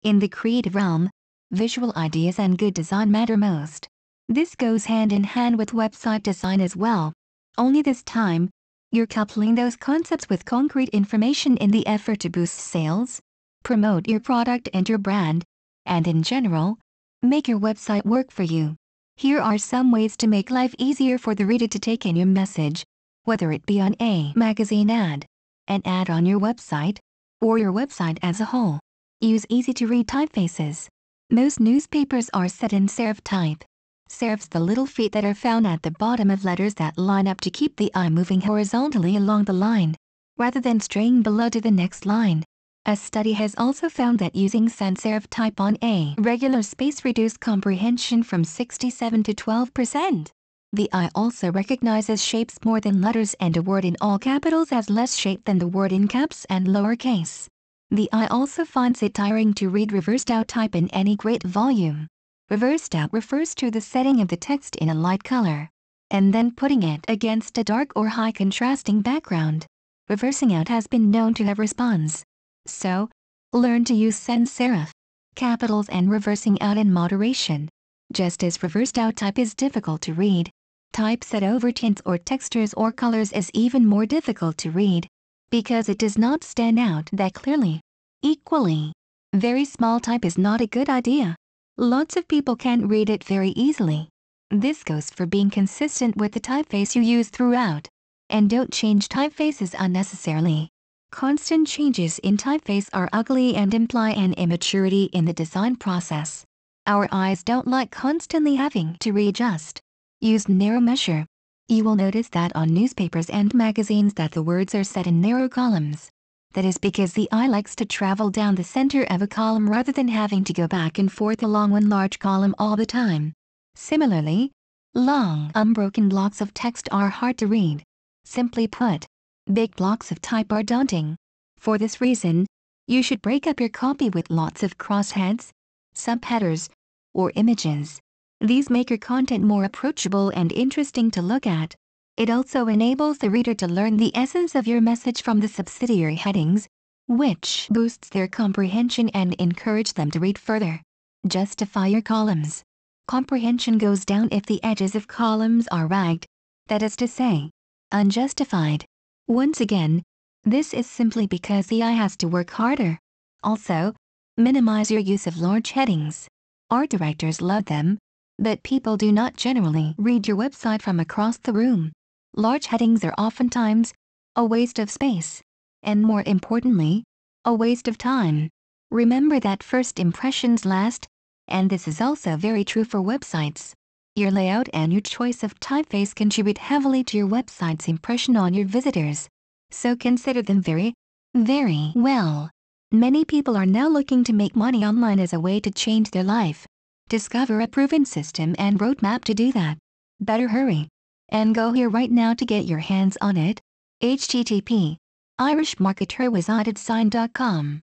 In the creative realm, visual ideas and good design matter most. This goes hand in hand with website design as well. Only this time, you're coupling those concepts with concrete information in the effort to boost sales, promote your product and your brand, and in general, make your website work for you. Here are some ways to make life easier for the reader to take in your message, whether it be on a magazine ad, an ad on your website, or your website as a whole. Use easy-to-read typefaces. Most newspapers are set in serif type. Serifs, the little feet that are found at the bottom of letters that line up to keep the eye moving horizontally along the line, rather than straying below to the next line. A study has also found that using sans serif type on a regular space reduced comprehension from 67 to 12%. The eye also recognizes shapes more than letters, and a word in all capitals has less shape than the word in caps and lowercase. The eye also finds it tiring to read reversed out type in any great volume. Reversed out refers to the setting of the text in a light color, and then putting it against a dark or high contrasting background. Reversing out has been known to have response. So, learn to use sans serif, capitals and reversing out in moderation. Just as reversed out type is difficult to read, typeset over tints or textures or colors is even more difficult to read, because it does not stand out that clearly. Equally, very small type is not a good idea. Lots of people can't read it very easily. This goes for being consistent with the typeface you use throughout. And don't change typefaces unnecessarily. Constant changes in typeface are ugly and imply an immaturity in the design process. Our eyes don't like constantly having to readjust. Use narrow measure. You will notice that on newspapers and magazines that the words are set in narrow columns. That is because the eye likes to travel down the center of a column rather than having to go back and forth along one large column all the time. Similarly, long, unbroken blocks of text are hard to read. Simply put, big blocks of type are daunting. For this reason, you should break up your copy with lots of crossheads, subheaders, or images. These make your content more approachable and interesting to look at. It also enables the reader to learn the essence of your message from the subsidiary headings, which boosts their comprehension and encourage them to read further. Justify your columns. Comprehension goes down if the edges of columns are ragged, that is to say, unjustified. Once again, this is simply because the eye has to work harder. Also, minimize your use of large headings. Art directors love them, but people do not generally read your website from across the room. Large headings are oftentimes a waste of space, and more importantly, a waste of time. Remember that first impressions last, and this is also very true for websites. Your layout and your choice of typeface contribute heavily to your website's impression on your visitors. So consider them very, very well. Many people are now looking to make money online as a way to change their life. Discover a proven system and roadmap to do that. Better hurry and go here right now to get your hands on it. http://irishmarketerwizarddesign.com